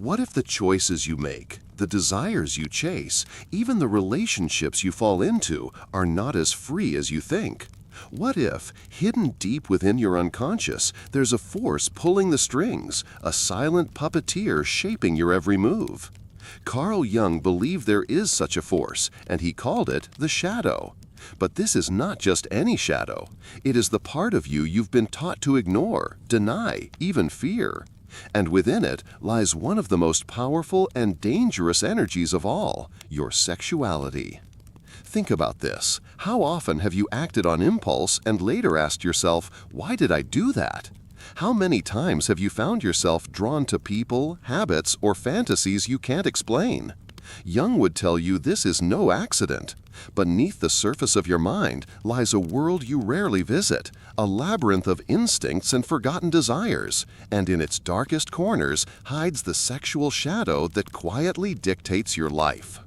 What if the choices you make, the desires you chase, even the relationships you fall into are not as free as you think? What if, hidden deep within your unconscious, there's a force pulling the strings, a silent puppeteer shaping your every move? Carl Jung believed there is such a force, and he called it the shadow. But this is not just any shadow. It is the part of you you've been taught to ignore, deny, even fear. And within it lies one of the most powerful and dangerous energies of all, your sexuality. Think about this. How often have you acted on impulse and later asked yourself, why did I do that? How many times have you found yourself drawn to people, habits, or fantasies you can't explain? Jung would tell you this is no accident. Beneath the surface of your mind lies a world you rarely visit, a labyrinth of instincts and forgotten desires, and in its darkest corners hides the sexual shadow that quietly dictates your life.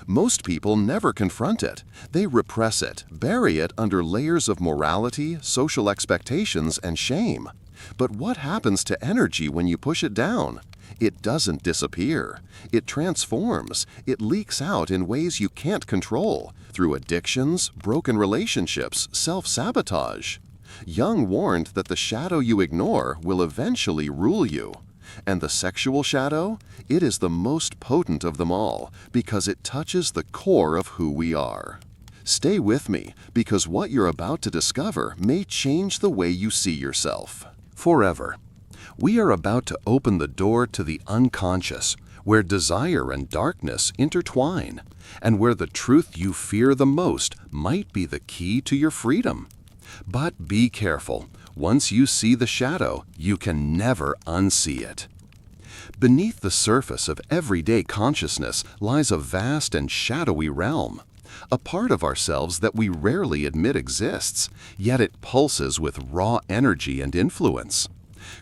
Most people never confront it. They repress it, bury it under layers of morality, social expectations, and shame. But what happens to energy when you push it down? It doesn't disappear. It transforms. It leaks out in ways you can't control, through addictions, broken relationships, self-sabotage. Jung warned that the shadow you ignore will eventually rule you. And the sexual shadow? It is the most potent of them all because it touches the core of who we are. Stay with me, because what you're about to discover may change the way you see yourself. Forever. We are about to open the door to the unconscious, where desire and darkness intertwine, and where the truth you fear the most might be the key to your freedom. But be careful. Once you see the shadow, you can never unsee it. Beneath the surface of everyday consciousness lies a vast and shadowy realm, a part of ourselves that we rarely admit exists, yet it pulses with raw energy and influence.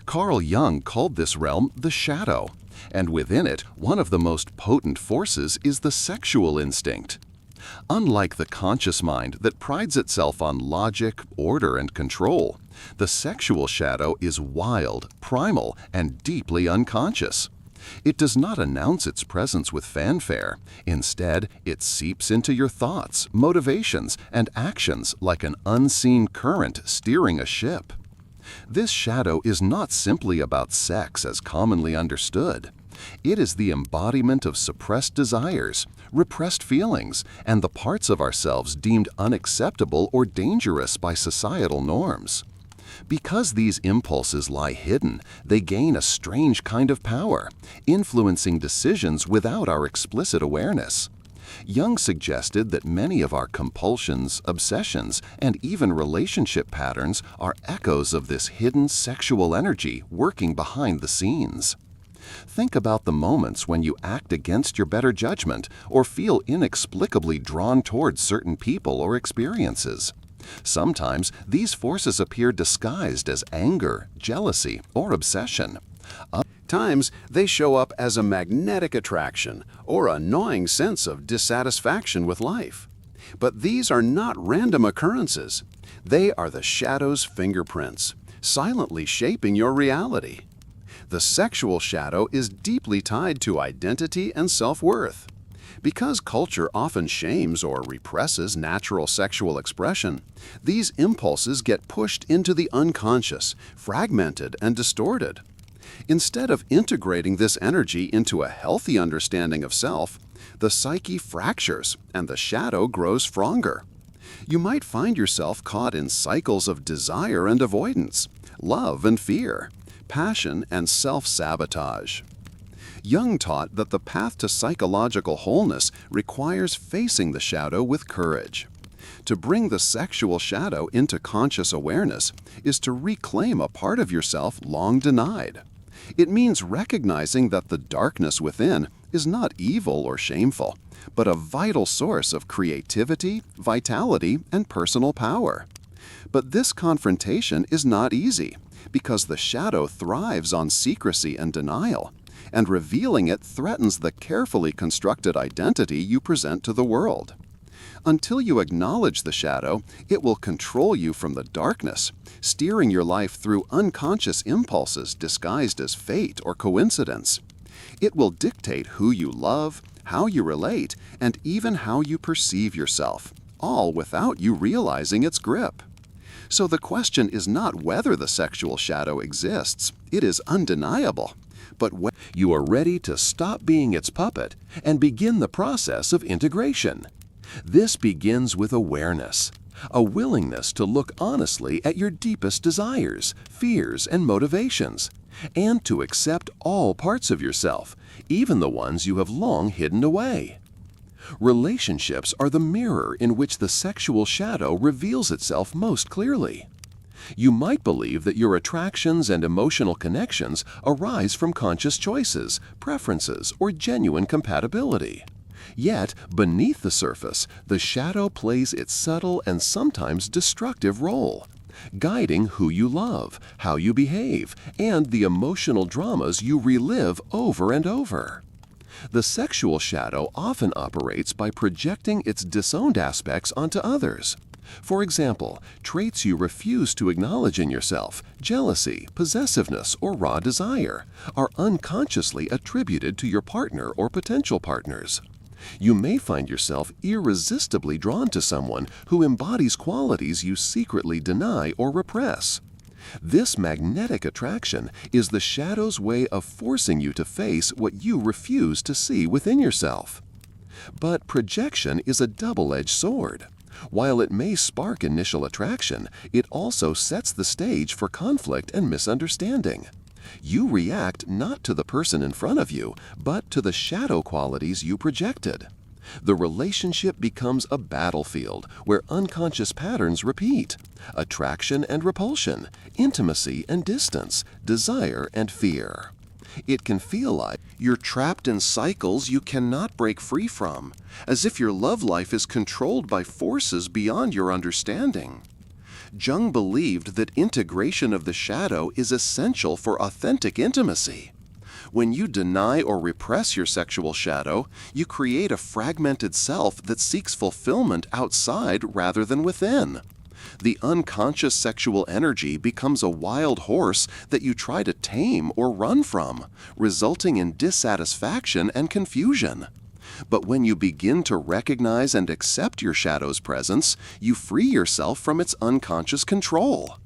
Carl Jung called this realm the shadow, and within it, one of the most potent forces is the sexual instinct. Unlike the conscious mind that prides itself on logic, order, and control, the sexual shadow is wild, primal, and deeply unconscious. It does not announce its presence with fanfare. Instead, it seeps into your thoughts, motivations, and actions like an unseen current steering a ship. This shadow is not simply about sex as commonly understood. It is the embodiment of suppressed desires, repressed feelings, and the parts of ourselves deemed unacceptable or dangerous by societal norms. Because these impulses lie hidden, they gain a strange kind of power, influencing decisions without our explicit awareness. Jung suggested that many of our compulsions, obsessions, and even relationship patterns are echoes of this hidden sexual energy working behind the scenes. Think about the moments when you act against your better judgment or feel inexplicably drawn towards certain people or experiences. Sometimes these forces appear disguised as anger, jealousy, or obsession. Other times they show up as a magnetic attraction or a gnawing sense of dissatisfaction with life. But these are not random occurrences. They are the shadow's fingerprints, silently shaping your reality. The sexual shadow is deeply tied to identity and self-worth. Because culture often shames or represses natural sexual expression, these impulses get pushed into the unconscious, fragmented, and distorted. Instead of integrating this energy into a healthy understanding of self, the psyche fractures and the shadow grows stronger. You might find yourself caught in cycles of desire and avoidance, love and fear, passion and self-sabotage. Jung taught that the path to psychological wholeness requires facing the shadow with courage. To bring the sexual shadow into conscious awareness is to reclaim a part of yourself long denied. It means recognizing that the darkness within is not evil or shameful, but a vital source of creativity, vitality, and personal power. But this confrontation is not easy, because the shadow thrives on secrecy and denial, and revealing it threatens the carefully constructed identity you present to the world. Until you acknowledge the shadow, it will control you from the darkness, steering your life through unconscious impulses disguised as fate or coincidence. It will dictate who you love, how you relate, and even how you perceive yourself, all without you realizing its grip. So the question is not whether the sexual shadow exists, it is undeniable, but when You are ready to stop being its puppet and begin the process of integration. This begins with awareness, a willingness to look honestly at your deepest desires, fears, and motivations, and to accept all parts of yourself, even the ones you have long hidden away. Relationships are the mirror in which the sexual shadow reveals itself most clearly. You might believe that your attractions and emotional connections arise from conscious choices, preferences, or genuine compatibility. Yet, beneath the surface, the shadow plays its subtle and sometimes destructive role, guiding who you love, how you behave, and the emotional dramas you relive over and over. The sexual shadow often operates by projecting its disowned aspects onto others. For example, traits you refuse to acknowledge in yourself, jealousy, possessiveness, or raw desire, are unconsciously attributed to your partner or potential partners. You may find yourself irresistibly drawn to someone who embodies qualities you secretly deny or repress. This magnetic attraction is the shadow's way of forcing you to face what you refuse to see within yourself. But projection is a double-edged sword. While it may spark initial attraction, it also sets the stage for conflict and misunderstanding. You react not to the person in front of you, but to the shadow qualities you projected. The relationship becomes a battlefield where unconscious patterns repeat: attraction and repulsion, intimacy and distance, desire and fear. It can feel like you're trapped in cycles you cannot break free from, as if your love life is controlled by forces beyond your understanding. Jung believed that integration of the shadow is essential for authentic intimacy. When you deny or repress your sexual shadow, you create a fragmented self that seeks fulfillment outside rather than within. The unconscious sexual energy becomes a wild horse that you try to tame or run from, resulting in dissatisfaction and confusion. But when you begin to recognize and accept your shadow's presence, you free yourself from its unconscious control.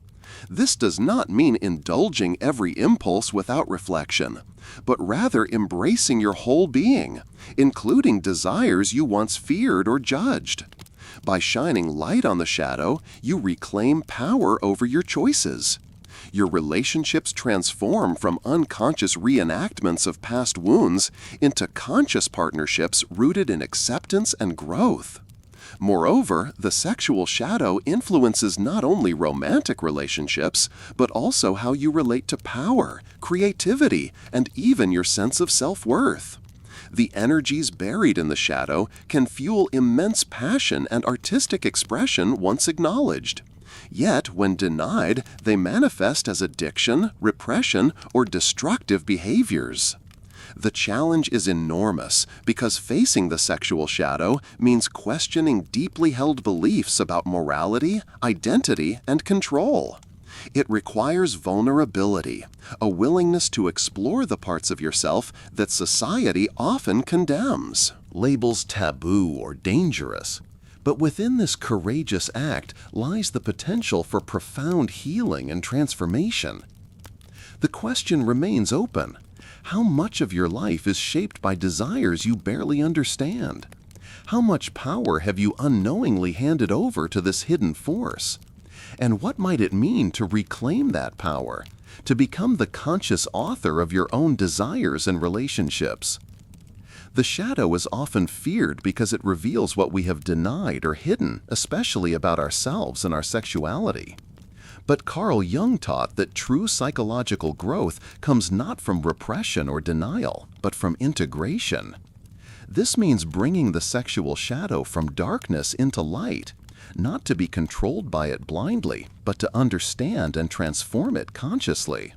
This does not mean indulging every impulse without reflection, but rather embracing your whole being, including desires you once feared or judged. By shining light on the shadow, you reclaim power over your choices. Your relationships transform from unconscious reenactments of past wounds into conscious partnerships rooted in acceptance and growth. Moreover, the sexual shadow influences not only romantic relationships, but also how you relate to power, creativity, and even your sense of self-worth. The energies buried in the shadow can fuel immense passion and artistic expression once acknowledged. Yet, when denied, they manifest as addiction, repression, or destructive behaviors. The challenge is enormous because facing the sexual shadow means questioning deeply held beliefs about morality, identity, and control. It requires vulnerability, a willingness to explore the parts of yourself that society often condemns, labels taboo or dangerous. But within this courageous act lies the potential for profound healing and transformation. The question remains open. How much of your life is shaped by desires you barely understand? How much power have you unknowingly handed over to this hidden force? And what might it mean to reclaim that power, to become the conscious author of your own desires and relationships? The shadow is often feared because it reveals what we have denied or hidden, especially about ourselves and our sexuality. But Carl Jung taught that true psychological growth comes not from repression or denial, but from integration. This means bringing the sexual shadow from darkness into light, not to be controlled by it blindly, but to understand and transform it consciously.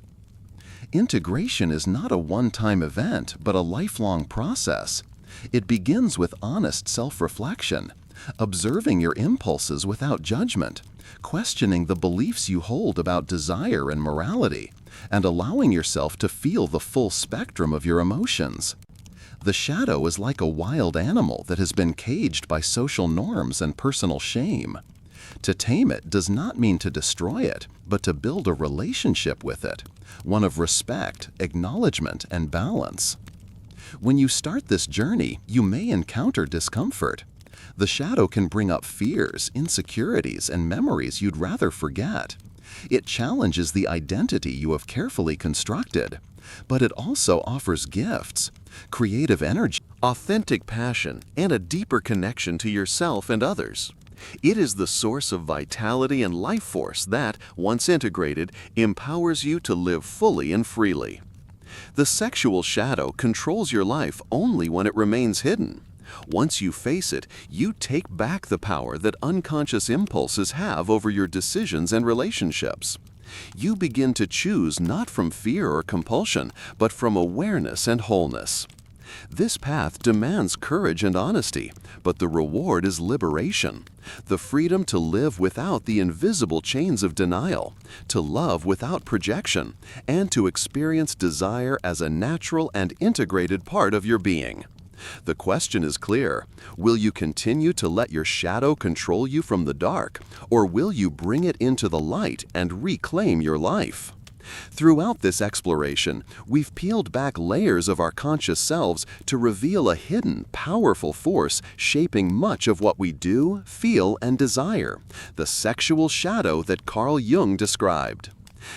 Integration is not a one-time event, but a lifelong process. It begins with honest self-reflection, observing your impulses without judgment, questioning the beliefs you hold about desire and morality, and allowing yourself to feel the full spectrum of your emotions. The shadow is like a wild animal that has been caged by social norms and personal shame. To tame it does not mean to destroy it, but to build a relationship with it, one of respect, acknowledgement, and balance. When you start this journey, you may encounter discomfort. The shadow can bring up fears, insecurities, and memories you'd rather forget. It challenges the identity you have carefully constructed, but it also offers gifts, creative energy, authentic passion, and a deeper connection to yourself and others. It is the source of vitality and life force that, once integrated, empowers you to live fully and freely. The sexual shadow controls your life only when it remains hidden. Once you face it, you take back the power that unconscious impulses have over your decisions and relationships. You begin to choose not from fear or compulsion, but from awareness and wholeness. This path demands courage and honesty, but the reward is liberation, the freedom to live without the invisible chains of denial, to love without projection, and to experience desire as a natural and integrated part of your being. The question is clear. Will you continue to let your shadow control you from the dark, or will you bring it into the light and reclaim your life? Throughout this exploration, we've peeled back layers of our conscious selves to reveal a hidden, powerful force shaping much of what we do, feel, and desire, the sexual shadow that Carl Jung described.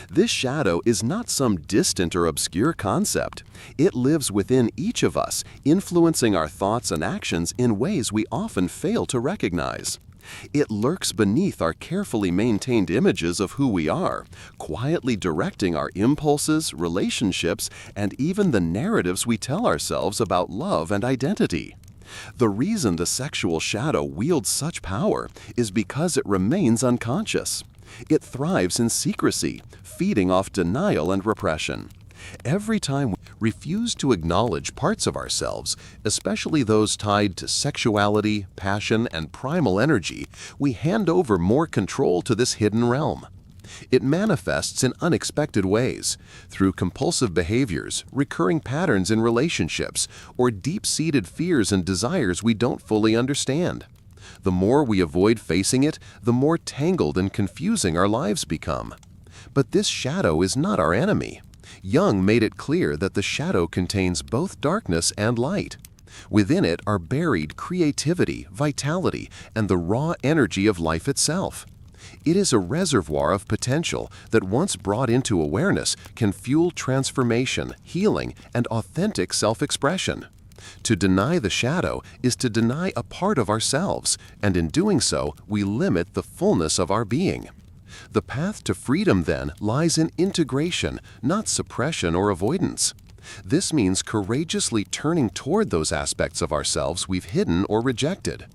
This shadow is not some distant or obscure concept. It lives within each of us, influencing our thoughts and actions in ways we often fail to recognize. It lurks beneath our carefully maintained images of who we are, quietly directing our impulses, relationships, and even the narratives we tell ourselves about love and identity. The reason the sexual shadow wields such power is because it remains unconscious. It thrives in secrecy, feeding off denial and repression. Every time we refuse to acknowledge parts of ourselves, especially those tied to sexuality, passion, and primal energy, we hand over more control to this hidden realm. It manifests in unexpected ways, through compulsive behaviors, recurring patterns in relationships, or deep-seated fears and desires we don't fully understand. The more we avoid facing it, the more tangled and confusing our lives become. But this shadow is not our enemy. Jung made it clear that the shadow contains both darkness and light. Within it are buried creativity, vitality, and the raw energy of life itself. It is a reservoir of potential that, once brought into awareness, can fuel transformation, healing, and authentic self-expression. To deny the shadow is to deny a part of ourselves, and in doing so, we limit the fullness of our being. The path to freedom, then, lies in integration, not suppression or avoidance. This means courageously turning toward those aspects of ourselves we've hidden or rejected.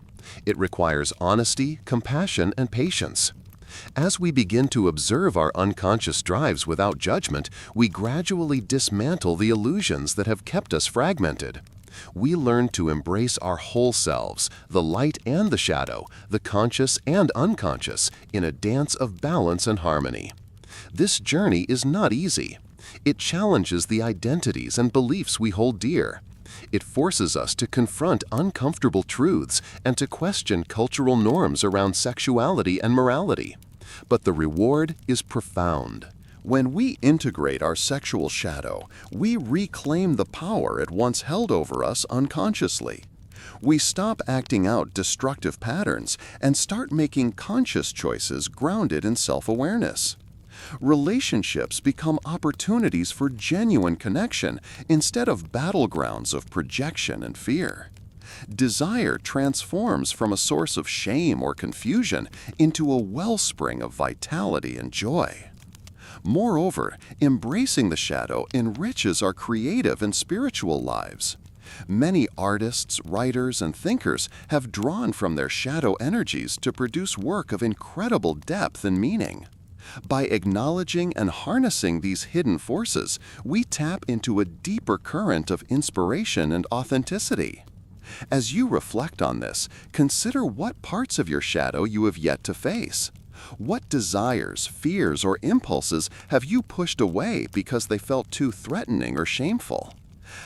It requires honesty, compassion, and patience. As we begin to observe our unconscious drives without judgment, we gradually dismantle the illusions that have kept us fragmented. We learn to embrace our whole selves, the light and the shadow, the conscious and unconscious, in a dance of balance and harmony. This journey is not easy. It challenges the identities and beliefs we hold dear. It forces us to confront uncomfortable truths and to question cultural norms around sexuality and morality. But the reward is profound. When we integrate our sexual shadow, we reclaim the power it once held over us unconsciously. We stop acting out destructive patterns and start making conscious choices grounded in self-awareness. Relationships become opportunities for genuine connection instead of battlegrounds of projection and fear. Desire transforms from a source of shame or confusion into a wellspring of vitality and joy. Moreover, embracing the shadow enriches our creative and spiritual lives. Many artists, writers, and thinkers have drawn from their shadow energies to produce work of incredible depth and meaning. By acknowledging and harnessing these hidden forces, we tap into a deeper current of inspiration and authenticity. As you reflect on this, consider what parts of your shadow you have yet to face. What desires, fears, or impulses have you pushed away because they felt too threatening or shameful?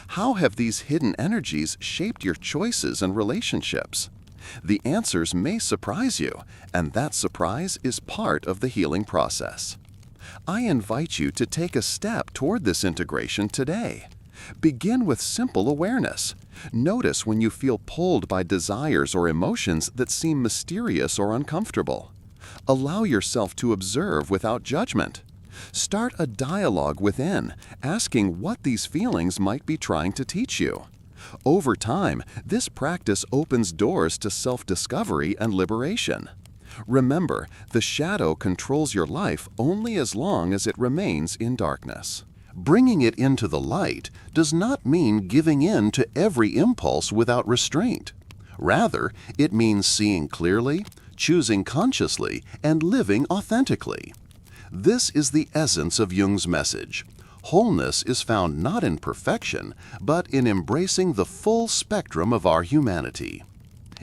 How have these hidden energies shaped your choices and relationships? The answers may surprise you, and that surprise is part of the healing process. I invite you to take a step toward this integration today. Begin with simple awareness. Notice when you feel pulled by desires or emotions that seem mysterious or uncomfortable. Allow yourself to observe without judgment. Start a dialogue within, asking what these feelings might be trying to teach you. Over time, this practice opens doors to self-discovery and liberation. Remember, the shadow controls your life only as long as it remains in darkness. Bringing it into the light does not mean giving in to every impulse without restraint. Rather, it means seeing clearly, choosing consciously, and living authentically. This is the essence of Jung's message. Wholeness is found not in perfection, but in embracing the full spectrum of our humanity.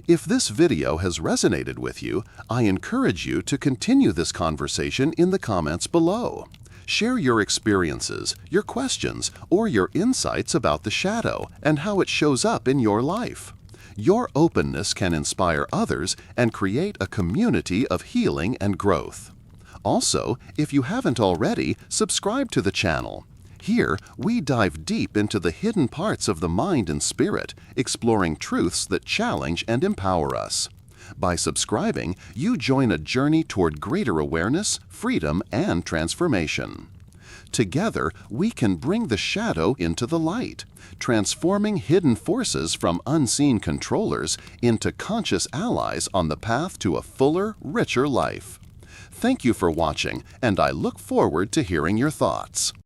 If this video has resonated with you, I encourage you to continue this conversation in the comments below. Share your experiences, your questions, or your insights about the shadow and how it shows up in your life. Your openness can inspire others and create a community of healing and growth. Also, if you haven't already, subscribe to the channel. Here, we dive deep into the hidden parts of the mind and spirit, exploring truths that challenge and empower us. By subscribing, you join a journey toward greater awareness, freedom, and transformation. Together, we can bring the shadow into the light, transforming hidden forces from unseen controllers into conscious allies on the path to a fuller, richer life. Thank you for watching, and I look forward to hearing your thoughts.